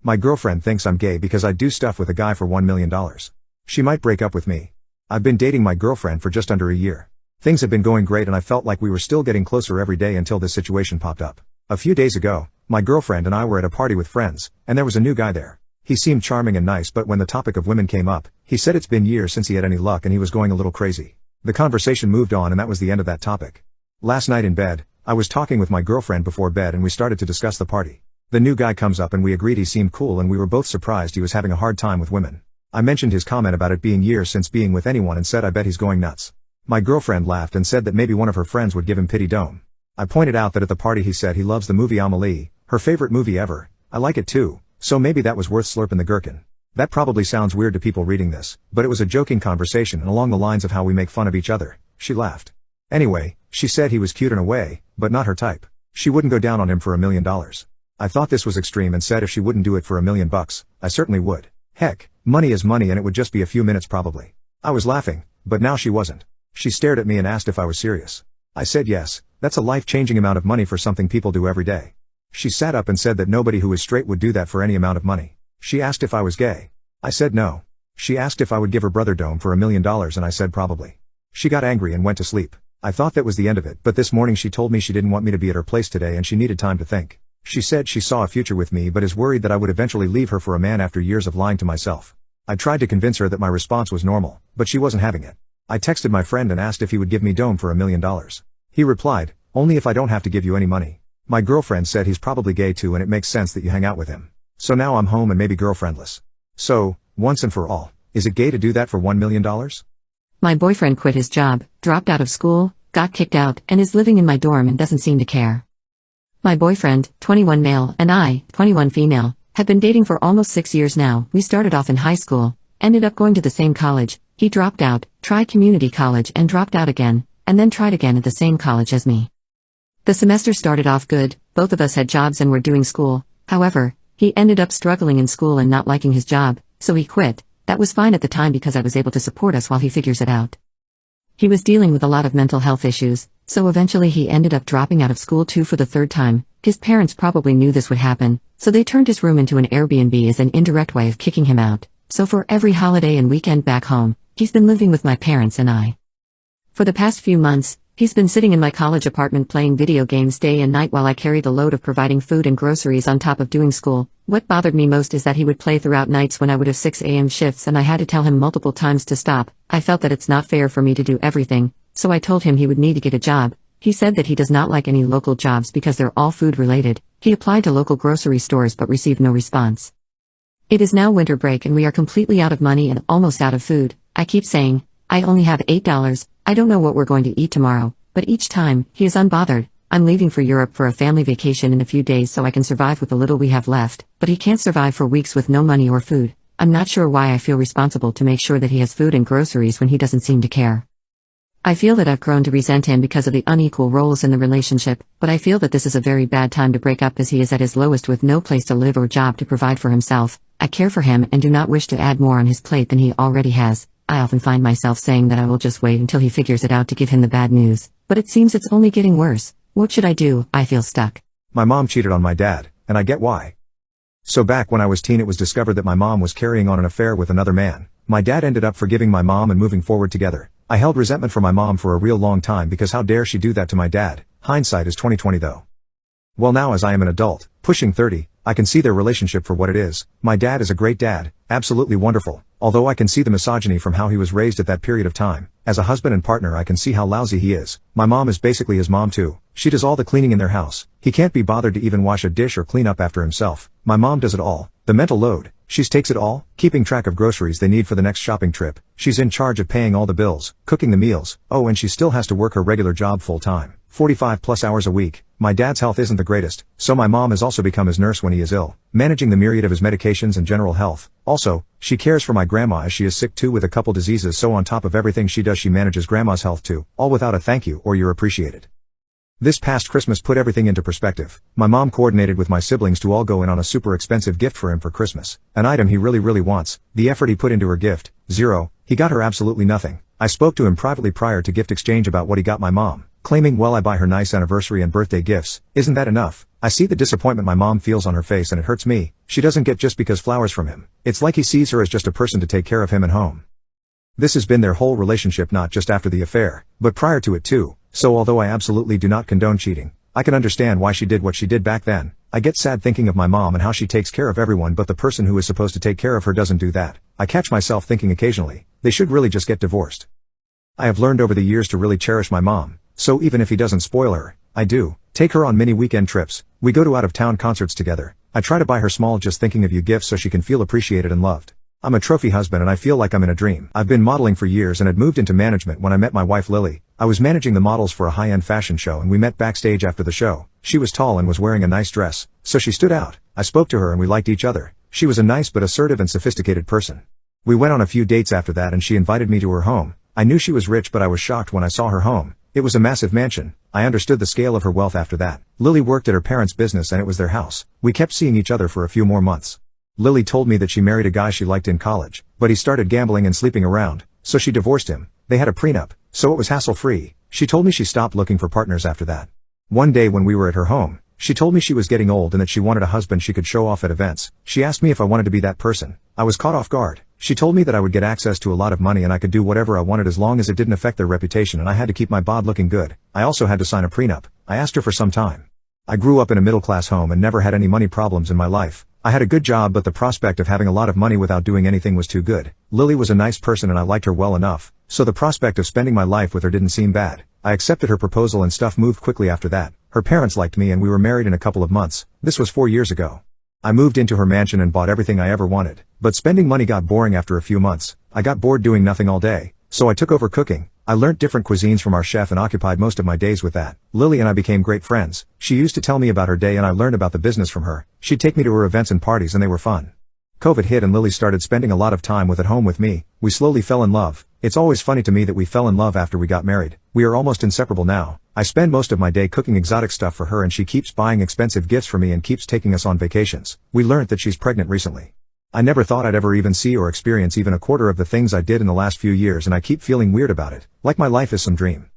My girlfriend thinks I'm gay because I do stuff with a guy for $1 million. She might break up with me. I've been dating my girlfriend for just under a year. Things have been going great and I felt like we were still getting closer every day until this situation popped up. A few days ago, my girlfriend and I were at a party with friends, and there was a new guy there. He seemed charming and nice, but when the topic of women came up, he said it's been years since he had any luck and he was going a little crazy. The conversation moved on and that was the end of that topic. Last night in bed, I was talking with my girlfriend before bed and we started to discuss the party. The new guy comes up and we agreed he seemed cool and we were both surprised he was having a hard time with women. I mentioned his comment about it being years since being with anyone and said I bet he's going nuts. My girlfriend laughed and said that maybe one of her friends would give him pity dome. I pointed out that at the party he said he loves the movie Amelie, her favorite movie ever. I like it too, so maybe that was worth slurping the gherkin. That probably sounds weird to people reading this, but it was a joking conversation and along the lines of how we make fun of each other. She laughed. Anyway, she said he was cute in a way, but not her type. She wouldn't go down on him for $1 million. I thought this was extreme and said if she wouldn't do it for $1 million, I certainly would. Heck, money is money and it would just be a few minutes probably. I was laughing, but now she wasn't. She stared at me and asked if I was serious. I said yes, that's a life-changing amount of money for something people do every day. She sat up and said that nobody who is straight would do that for any amount of money. She asked if I was gay. I said no. She asked if I would give her brother dome for $1 million and I said probably. She got angry and went to sleep. I thought that was the end of it, but this morning she told me she didn't want me to be at her place today and she needed time to think. She said she saw a future with me but is worried that I would eventually leave her for a man after years of lying to myself. I tried to convince her that my response was normal, but she wasn't having it. I texted my friend and asked if he would give me dome for $1 million. He replied, only if I don't have to give you any money. My girlfriend said he's probably gay too and it makes sense that you hang out with him. So now I'm home and maybe girlfriendless. So, once and for all, is it gay to do that for $1 million? My boyfriend quit his job, dropped out of school, got kicked out, and is living in my dorm and doesn't seem to care. My boyfriend, 21 male, and I, 21 female, have been dating for almost 6 years now. We started off in high school, ended up going to the same college. He dropped out, tried community college and dropped out again, and then tried again at the same college as me. The semester started off good, both of us had jobs and were doing school. However, he ended up struggling in school and not liking his job, so he quit. That was fine at the time because I was able to support us while he figures it out. He was dealing with a lot of mental health issues, so eventually he ended up dropping out of school too for the third time. His parents probably knew this would happen, so they turned his room into an Airbnb as an indirect way of kicking him out. So for every holiday and weekend back home, he's been living with my parents and I. For the past few months, he's been sitting in my college apartment playing video games day and night while I carry the load of providing food and groceries on top of doing school. What bothered me most is that he would play throughout nights when I would have 6 a.m. shifts and I had to tell him multiple times to stop. I felt that it's not fair for me to do everything, so I told him he would need to get a job. He said that he does not like any local jobs because they're all food related. He applied to local grocery stores but received no response. It is now winter break and we are completely out of money and almost out of food. I keep saying, I only have $8, I don't know what we're going to eat tomorrow, but each time, he is unbothered. I'm leaving for Europe for a family vacation in a few days so I can survive with the little we have left, but he can't survive for weeks with no money or food. I'm not sure why I feel responsible to make sure that he has food and groceries when he doesn't seem to care. I feel that I've grown to resent him because of the unequal roles in the relationship, but I feel that this is a very bad time to break up as he is at his lowest with no place to live or job to provide for himself. I care for him and do not wish to add more on his plate than he already has. I often find myself saying that I will just wait until he figures it out to give him the bad news, but it seems it's only getting worse. What should I do? I feel stuck. My mom cheated on my dad, and I get why. So back when I was teen it was discovered that my mom was carrying on an affair with another man. My dad ended up forgiving my mom and moving forward together. I held resentment for my mom for a real long time because how dare she do that to my dad. Hindsight is 20/20 though. Well now as I am an adult, pushing 30, I can see their relationship for what it is. My dad is a great dad, absolutely wonderful, although I can see the misogyny from how he was raised at that period of time. As a husband and partner I can see how lousy he is. My mom is basically his mom too. She does all the cleaning in their house. He can't be bothered to even wash a dish or clean up after himself. My mom does it all. The mental load. She takes it all, keeping track of groceries they need for the next shopping trip. She's in charge of paying all the bills, cooking the meals. Oh, and she still has to work her regular job full time, 45 plus hours a week. My dad's health isn't the greatest, so my mom has also become his nurse when he is ill, managing the myriad of his medications and general health. Also, she cares for my grandma as she is sick too with a couple diseases, so on top of everything she does she manages grandma's health too, all without a thank you or you're appreciated. This past Christmas put everything into perspective. My mom coordinated with my siblings to all go in on a super expensive gift for him for Christmas. An item he really wants. The effort he put into her gift, 0. He got her absolutely nothing. I spoke to him privately prior to gift exchange about what he got my mom, claiming, well, I buy her nice anniversary and birthday gifts. Isn't that enough? I see the disappointment my mom feels on her face and it hurts me. She doesn't get just because flowers from him. It's like he sees her as just a person to take care of him and home. This has been their whole relationship, not just after the affair, but prior to it too. So although I absolutely do not condone cheating, I can understand why she did what she did back then. I get sad thinking of my mom and how she takes care of everyone, but the person who is supposed to take care of her doesn't do that. I catch myself thinking occasionally, they should really just get divorced. I have learned over the years to really cherish my mom, so even if he doesn't spoil her, I do. Take her on mini weekend trips, we go to out-of-town concerts together. I try to buy her small just thinking of you gifts so she can feel appreciated and loved. I'm a trophy husband and I feel like I'm in a dream. I've been modeling for years and had moved into management when I met my wife Lily. I was managing the models for a high-end fashion show and we met backstage after the show. She was tall and was wearing a nice dress, so she stood out. I spoke to her and we liked each other. She was a nice but assertive and sophisticated person. We went on a few dates after that and she invited me to her home. I knew she was rich, but I was shocked when I saw her home. It was a massive mansion. I understood the scale of her wealth after that. Lily worked at her parents' business and it was their house. We kept seeing each other for a few more months. Lily told me that she married a guy she liked in college, but he started gambling and sleeping around, so she divorced him. They had a prenup, so it was hassle-free. She told me she stopped looking for partners after that. One day when we were at her home, she told me she was getting old and that she wanted a husband she could show off at events. She asked me if I wanted to be that person. I was caught off guard. She told me that I would get access to a lot of money and I could do whatever I wanted as long as it didn't affect their reputation, and I had to keep my bod looking good. I also had to sign a prenup. I asked her for some time. I grew up in a middle-class home and never had any money problems in my life. I had a good job, but the prospect of having a lot of money without doing anything was too good. Lily was a nice person and I liked her well enough, so the prospect of spending my life with her didn't seem bad. I accepted her proposal and stuff moved quickly after that. Her parents liked me and we were married in a couple of months. This was 4 years ago. I moved into her mansion and bought everything I ever wanted, but spending money got boring after a few months. I got bored doing nothing all day, so I took over cooking. I learnt different cuisines from our chef and occupied most of my days with that. Lily and I became great friends. She used to tell me about her day and I learned about the business from her. She'd take me to her events and parties and they were fun. COVID hit and Lily started spending a lot of time at home with me. We slowly fell in love. It's always funny to me that we fell in love after we got married. We are almost inseparable now. I spend most of my day cooking exotic stuff for her and she keeps buying expensive gifts for me and keeps taking us on vacations. We learnt that she's pregnant recently. I never thought I'd ever even see or experience even a quarter of the things I did in the last few years, and I keep feeling weird about it, like my life is some dream.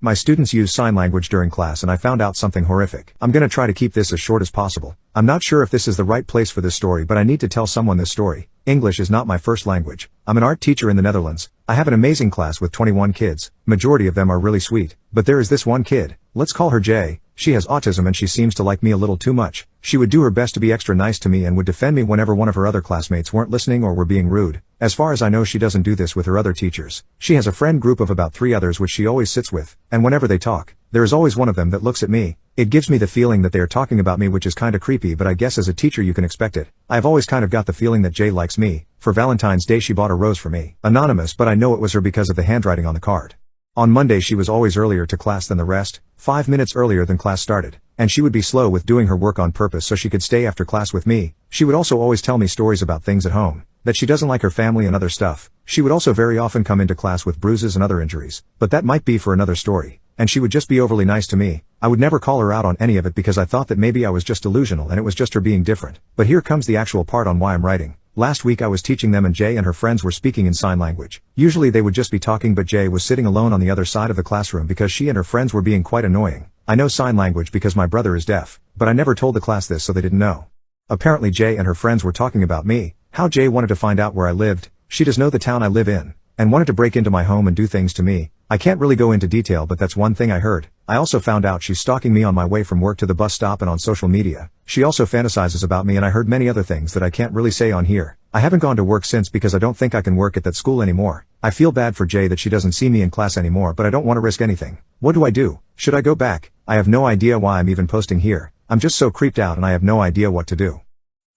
My students use sign language during class and I found out something horrific. I'm gonna try to keep this as short as possible. I'm not sure if this is the right place for this story, but I need to tell someone this story. English is not my first language. I'm an art teacher in the Netherlands. I have an amazing class with 21 kids. Majority of them are really sweet, but there is this one kid. Let's call her Jay. She has autism and she seems to like me a little too much. She would do her best to be extra nice to me and would defend me whenever one of her other classmates weren't listening or were being rude. As far as I know, she doesn't do this with her other teachers. She has a friend group of about 3 others which she always sits with, and whenever they talk, there is always one of them that looks at me. It gives me the feeling that they are talking about me, which is kinda creepy, but I guess as a teacher you can expect it. I've always kind of got the feeling that Jay likes me. For Valentine's Day she bought a rose for me. Anonymous, but I know it was her because of the handwriting on the card. On Monday she was always earlier to class than the rest, 5 minutes earlier than class started, and she would be slow with doing her work on purpose so she could stay after class with me. She would also always tell me stories about things at home, that she doesn't like her family and other stuff. She would also very often come into class with bruises and other injuries, but that might be for another story. And she would just be overly nice to me. I would never call her out on any of it because I thought that maybe I was just delusional and it was just her being different. But here comes the actual part on why I'm writing. Last week I was teaching them and Jay and her friends were speaking in sign language. Usually they would just be talking, but Jay was sitting alone on the other side of the classroom because she and her friends were being quite annoying. I know sign language because my brother is deaf, but I never told the class this so they didn't know. Apparently Jay and her friends were talking about me, how Jay wanted to find out where I lived. She does know the town I live in, and wanted to break into my home and do things to me. I can't really go into detail, but that's one thing I heard. I also found out she's stalking me on my way from work to the bus stop and on social media. She also fantasizes about me, and I heard many other things that I can't really say on here. I haven't gone to work since because I don't think I can work at that school anymore. I feel bad for Jay that she doesn't see me in class anymore, but I don't want to risk anything. What do I do? Should I go back? I have no idea why I'm even posting here. I'm just so creeped out and I have no idea what to do.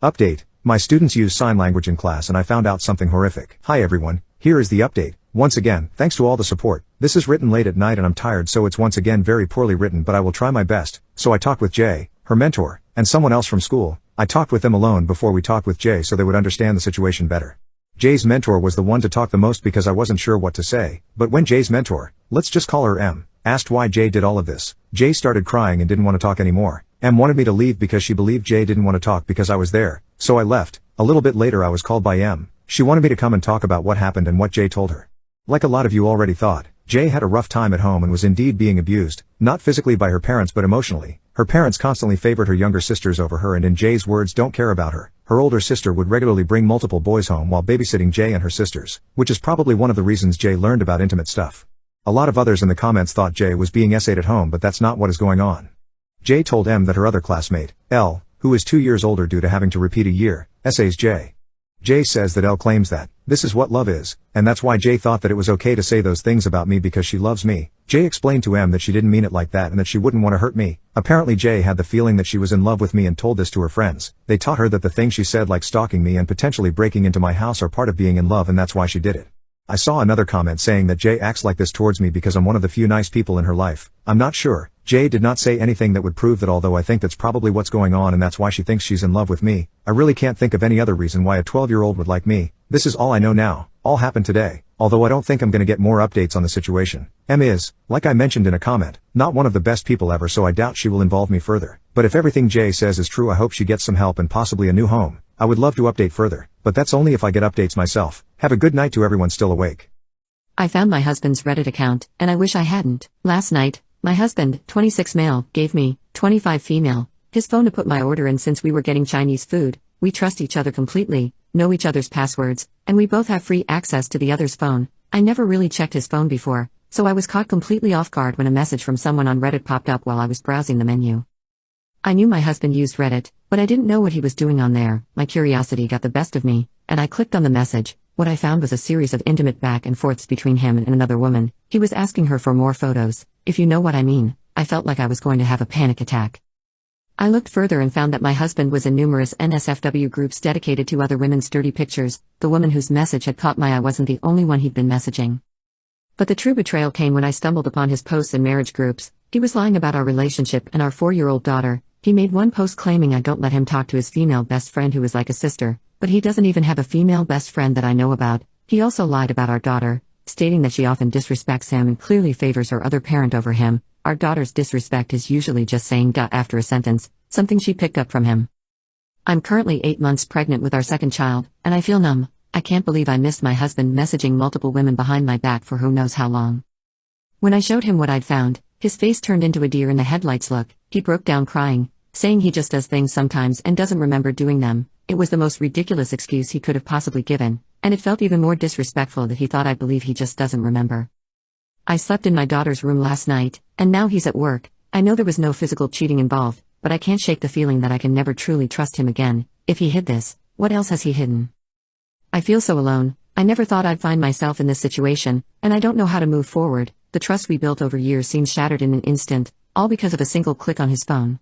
Update. My students use sign language in class and I found out something horrific. Hi everyone, here is the update. Once again, thanks to all the support. This is written late at night and I'm tired, so it's once again very poorly written, but I will try my best. So I talked with Jay, her mentor, and someone else from school. I talked with them alone before we talked with Jay so they would understand the situation better. Jay's mentor was the one to talk the most because I wasn't sure what to say, but when Jay's mentor, let's just call her M, asked why Jay did all of this, Jay started crying and didn't want to talk anymore. M wanted me to leave because she believed Jay didn't want to talk because I was there, so I left. A little bit later I was called by M. She wanted me to come and talk about what happened and what Jay told her. Like a lot of you already thought, Jay had a rough time at home and was indeed being abused, not physically by her parents but emotionally. Her parents constantly favored her younger sisters over her and in Jay's words don't care about her. Her older sister would regularly bring multiple boys home while babysitting Jay and her sisters, which is probably one of the reasons Jay learned about intimate stuff. A lot of others in the comments thought Jay was being essayed at home, but that's not what is going on. Jay told M that her other classmate, L, who is 2 years older due to having to repeat a year, essays Jay. Jay says that L claims that, this is what love is, and that's why Jay thought that it was okay to say those things about me because she loves me. Jay explained to M that she didn't mean it like that and that she wouldn't want to hurt me. Apparently Jay had the feeling that she was in love with me and told this to her friends. They taught her that the things she said, like stalking me and potentially breaking into my house, are part of being in love, and that's why she did it. I saw another comment saying that Jay acts like this towards me because I'm one of the few nice people in her life. I'm not sure. Jay did not say anything that would prove that, although I think that's probably what's going on and that's why she thinks she's in love with me. I really can't think of any other reason why a 12-year-old would like me. This is all I know now. All happened today. Although I don't think I'm gonna get more updates on the situation. M is, like I mentioned in a comment, not one of the best people ever, so I doubt she will involve me further. But if everything Jay says is true, I hope she gets some help and possibly a new home. I would love to update further, but that's only if I get updates myself. Have a good night to everyone still awake. I found my husband's Reddit account, and I wish I hadn't. Last night, my husband, 26 male, gave me, 25 female, his phone to put my order in. Since we were getting Chinese food, we trust each other completely, know each other's passwords, and we both have free access to the other's phone. I never really checked his phone before, so I was caught completely off guard when a message from someone on Reddit popped up while I was browsing the menu. I knew my husband used Reddit, but I didn't know what he was doing on there. My curiosity got the best of me, and I clicked on the message. What I found was a series of intimate back and forths between him and another woman. He was asking her for more photos. If you know what I mean. I felt like I was going to have a panic attack. I looked further and found that my husband was in numerous NSFW groups dedicated to other women's dirty pictures. The woman whose message had caught my eye wasn't the only one he'd been messaging. But the true betrayal came when I stumbled upon his posts in marriage groups. He was lying about our relationship and our 4-year-old daughter. He made one post claiming I don't let him talk to his female best friend who is like a sister, but he doesn't even have a female best friend that I know about. He also lied about our daughter, stating that she often disrespects him and clearly favors her other parent over him. Our daughter's disrespect is usually just saying "duh" after a sentence, something she picked up from him. I'm currently 8 months pregnant with our second child, and I feel numb. I can't believe I missed my husband messaging multiple women behind my back for who knows how long. When I showed him what I'd found, his face turned into a deer in the headlights look. He broke down crying, saying he just does things sometimes and doesn't remember doing them. It was the most ridiculous excuse he could have possibly given, and it felt even more disrespectful that he thought I'd believe he just doesn't remember. I slept in my daughter's room last night, and now he's at work. I know there was no physical cheating involved, but I can't shake the feeling that I can never truly trust him again. If he hid this, what else has he hidden? I feel so alone. I never thought I'd find myself in this situation, and I don't know how to move forward. The trust we built over years seems shattered in an instant, all because of a single click on his phone.